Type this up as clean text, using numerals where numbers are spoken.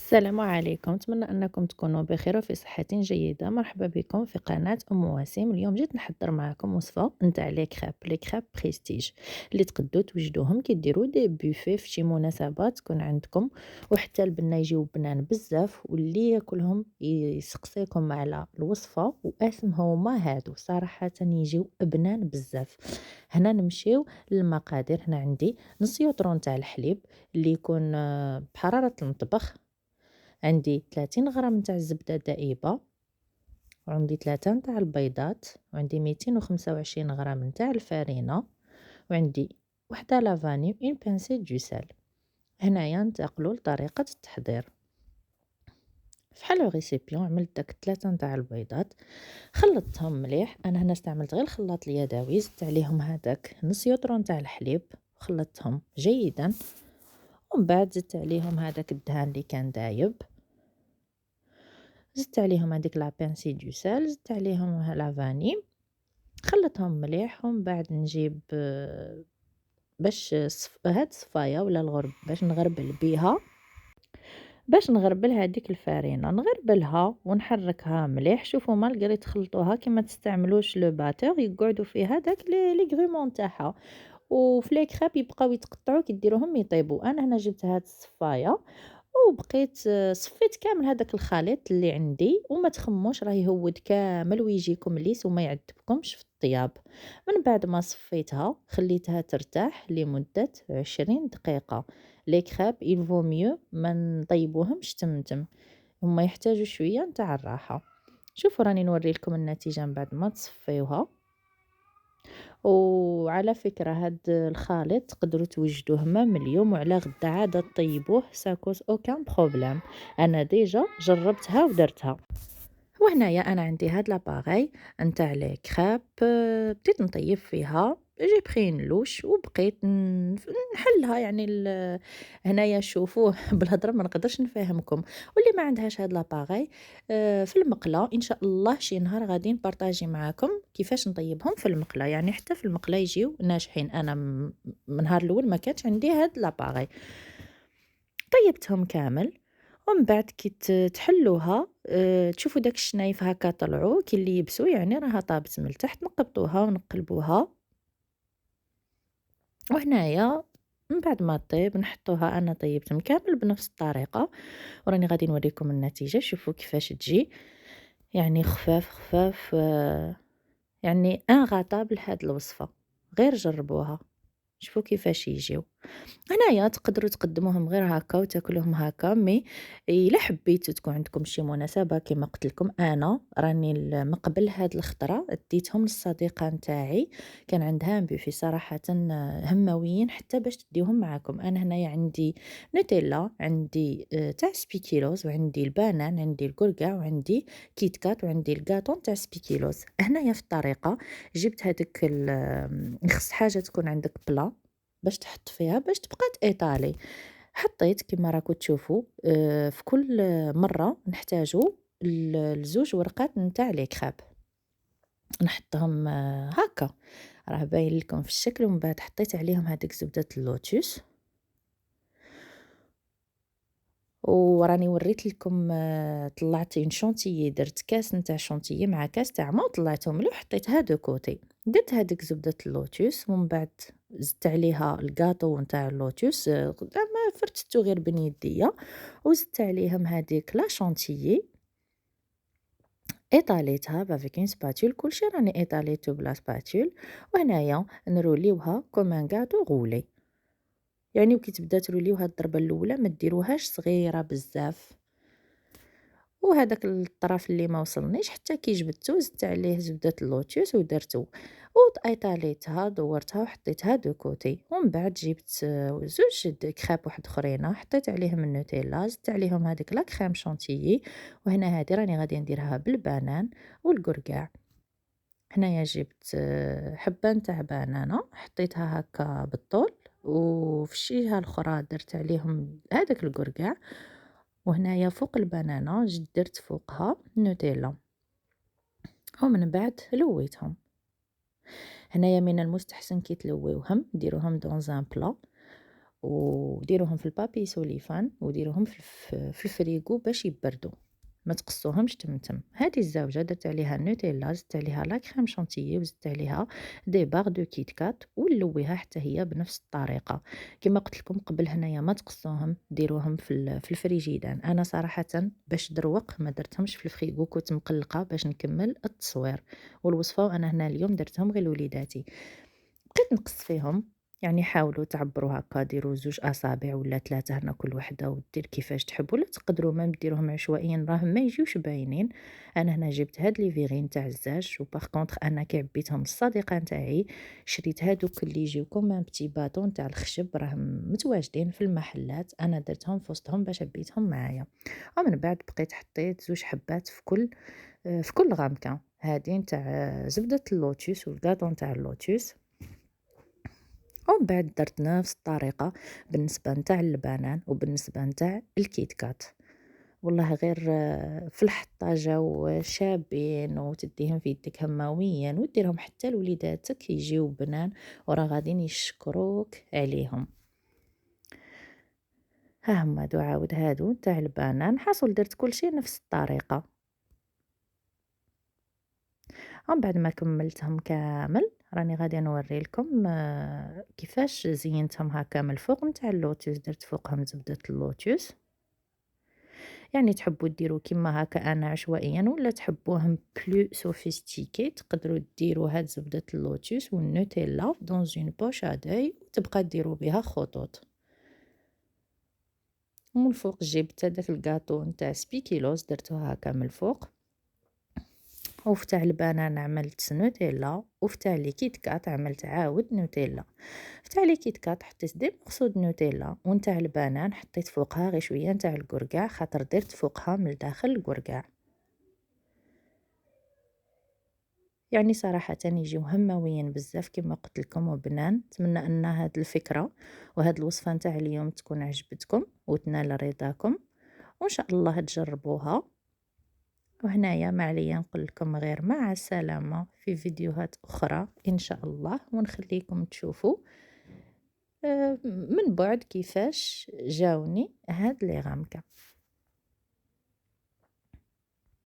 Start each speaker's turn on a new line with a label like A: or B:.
A: السلام عليكم، نتمنى أنكم تكونوا بخير وفي صحة جيدة. مرحبا بكم في قناة أم وسيم. اليوم جيت نحضر معكم وصفة نتاع لي كريب بريستيج اللي تقدروا توجدوهم كيديروا دي بوفي في شي مناسبات تكون عندكم، وحتى البنة يجيو بنان بزاف، واللي ياكلهم يسقسيكم على الوصفة واسم هما هادو صراحة يجيو بنان بزاف. هنا نمشيو للمقادير. هنا عندي نص يوطرون تاع الحليب اللي يكون بحرارة المطبخ، عندي 30 غرام نتاع الزبدة دائبة، وعندي 3 نتاع البيضات، وعندي 225 غرام نتاع الفرينة، وعندي وحدة لافاني و une pincée دو سال. هنايا ننتقلوا لطريقة التحضير. فحال الريسيبيون عملت داك 3 نتاع البيضات، خلطتهم مليح. انا هنا استعملت غير الخلاط اليدوي، زدت عليهم هذاك نص يوطرو نتاع الحليب، خلطتهم جيدا، ومن بعد زدت عليهم هذاك الدهان اللي كان دايب، زدت عليهم هذيك لا بانسي دو سال، زدت عليهم لافاني، خلطهم مليح. ومن بعد نجيب باش هاد الصفايه ولا الغرب باش نغربل هذيك الفرينه، نغربلها ونحركها مليح. شوفوا مالغري تخلطوها كيما تستعملوش لو باتور يقعدوا فيها داك لي غرومون تاعها، وفي لي كريب يبقاو يتقطعوا كيديروهم يطيبوا. انا هنا جبت هاد الصفايه وبقيت صفيت كامل هذاك الخليط اللي عندي، وما تخموش راه يهود كامل ويجيكم ليس وما يعذبكمش في الطياب. من بعد ما صفيتها خليتها ترتاح لمدة 20 دقيقة. لي كريب يلفو ميو ما نطيبوهمش تمتم، هما يحتاجوا شوية نتاع الراحة. شوفوا راني نوري لكم النتيجة من بعد ما تصفيوها. وعلى فكرة هاد الخليط تقدروا توجدوه مام اليوم وعلى غدا عاد طيبوه ساكوز اوكان بروبليم. انا ديجا جربتها ودرتها. وهنايا انا عندي هاد لاباغي نتاع لي كريب، بديت نطيب فيها. جي بخي لوش وبقيت نحلها يعني هنايا شوفوه بالهضره ما نقدرش نفهمكم. واللي ما عندهاش هاد لاباغي في المقله ان شاء الله شي نهار غادي نبارطاجي معاكم كيفاش نطيبهم في المقله، يعني حتى في المقله يجيو ناجحين. انا من نهار الاول ما كانش عندي هاد لاباغي، طيبتهم كامل. ومن بعد كي تحلوها تشوفوا داك الشنايف هكا طلعوا كي اللي يبسوا، يعني راها طابت من التحت، نقبطوها ونقلبوها. وهنايا من بعد ما طيب نحطوها. انا طيبتهم كامل بنفس الطريقه وراني غادي نوريكم النتيجه. شوفوا كيفاش تجي، يعني خفاف خفاف، يعني غطابل هاد الوصفه، غير جربوها شوفوا كيفاش يجيو. هنايا تقدروا تقدموهم غير هكا وتاكلوهم هكا، مي الا حبيتو تكون عندكم شي مناسبه كما قلت لكم انا راني من قبل هاد الخطره ديتهم للصديقه نتاعي، كان عندها بوفي صراحه همويين حتى باش تديهم معاكم. انا هنايا عندي نوتيلا، عندي تاع سبيكيلوز، وعندي البانان، عندي الكركاع، وعندي كيت كات، وعندي الكاطون تاع سبيكيلوز. هنايا في الطريقه جبت هذاك خص حاجه تكون عندك بلا باش تحط فيها باش تبقى تايطالي. حطيت كما راكم تشوفوا في كل مره نحتاجو الزوج ورقات نتاع لي كريب، نحطهم هكا راه باين لكم في الشكل. ومن بعد حطيت عليهم هذيك زبده اللوتوس، وراني وريت لكم طلعت اون شونتيي، درت كاس نتاع شونتيي مع كاس تاع ما وطلعتهم له حطيتها دو كوتي. درت هذيك زبدة اللوتوس ومن بعد زدت عليها الكاطو نتاع اللوتوس، ما فرتتو غير بين يديا، وزدت عليهم هذيك لا شونتيي، ايطاليتها بافيك اون سباتول. كلشي راني ايطاليتو بلا سباتول. وهنايا نروليوها كوم ان غاتو غولي، يعني وكي تبدا تروليوها الضربه الاولى ما ديروهاش صغيره بزاف. وهذاك الطرف اللي ما وصلنيش حتى كي جبدته زدت عليه زبده اللوتوس ودرتو وايطاليتها، دورتها وحطيتها دو كوتي. ومن بعد جبت زوج كريب واحد اخرين حطيت عليهم النوتيلا، زدت عليهم هذيك لا كريم شونتيي. وهنا هذه راني غادي نديرها بالبنان والكركاع. هنايا جبت حبه نتاع بنانه حطيتها هكا بالطول، وفي الجهه الاخرى درت عليهم هذاك الكركاع. وهنايا فوق البنانه درت فوقها نوتيلا، ومن بعد لويتهم. هنايا من المستحسن كي تلويوهم ديروهم دون ان بلا، وديروهم في البابي سوليفان وديروهم في الفريغو باش يبردوا، ما تقصوهمش تمتم. هذه الزوجه درت عليها النوتيلا، زدت عليها لا كريم شانتيي، وزدت عليها دي باغ دو كيت كات، ونلويها حتى هي بنفس الطريقه. كما قلت لكم قبل هنايا ما تقصوهم، ديروهم في الفريجيدان. انا صراحه باش دروق ما درتهمش في الفريغو، كنت مقلقه باش نكمل التصوير والوصفه، وانا هنا اليوم درتهم غير لوليداتي. بقيت نقص فيهم، يعني حاولوا تعبروا هكا، ديروا 2 أصابع ولا 3 هنا كل وحدة ودير كيفاش تحب، ولا تقدروا ميم ديروهم عشوائيا راهم ما يجيوش باينين. انا هنا جبت هاد لي فيغين تاع الزاج، وباغ كونطخ انا كي عبيتهم للصديقه نتاعي شريت هادوك اللي يجيو كوم ان بتي باطون تاع الخشب، راهم متواجدين في المحلات، انا درتهم في وسطهم باش عبيتهم معايا. ومن بعد بقيت حطيت 2 حبات في كل غامكه، هادين تاع زبده اللوتوس والكاطون تاع اللوتوس. ومن بعد درت نفس الطريقة بالنسبة نتاع البنان وبالنسبة نتاع الكيت كات. والله غير في الحطة جاو شابين، وتديهم في يدك هماويا وديرهم حتى لوليداتك يجيو بنان وراه غادين يشكروك عليهم. ها هما دو عاود هادو تاع البنان، حاصل درت كل شيء نفس الطريقة. ومن بعد ما كملتهم كامل راني غادي نوري لكم كيفاش زينتهم هكا من الفوق نتاع اللوتوس. درت فوقهم زبدة اللوتوس، يعني تحبوا ديروا كيما هكا انا عشوائيا، ولا تحبوهم بلو سوفيستيكي تقدروا ديروا هاد زبدة اللوتوس والنوتيلا دون اون بوش ادوي وتبقى ديروا بها خطوط. ومن الفوق جبت هذاك الكاطو نتاع سبيكيلوس درتو هكا من الفوق، وفتاع البنان عملت نوتيلا، وفتاع لي كيت كات عملت عاود نوتيلا. فتاع لي كيت كات حطيت دي مقصود نوتيلا، ونتاع البنان حطيت فوقها غير شويه نتاع الكركاع، خاطر درت فوقها من الداخل الكركاع. يعني صراحة يجيو هماويين بزاف كما قلت لكم وبنان. نتمنى ان هاد الفكرة وهاد الوصفة نتاع اليوم تكون عجبتكم وتنال رضاكم، وان شاء الله تجربوها. وهنايا ما عليا نقول لكم غير مع السلامة في فيديوهات أخرى إن شاء الله، ونخليكم تشوفوا من بعد كيفاش جاوني هاد لي غامكة.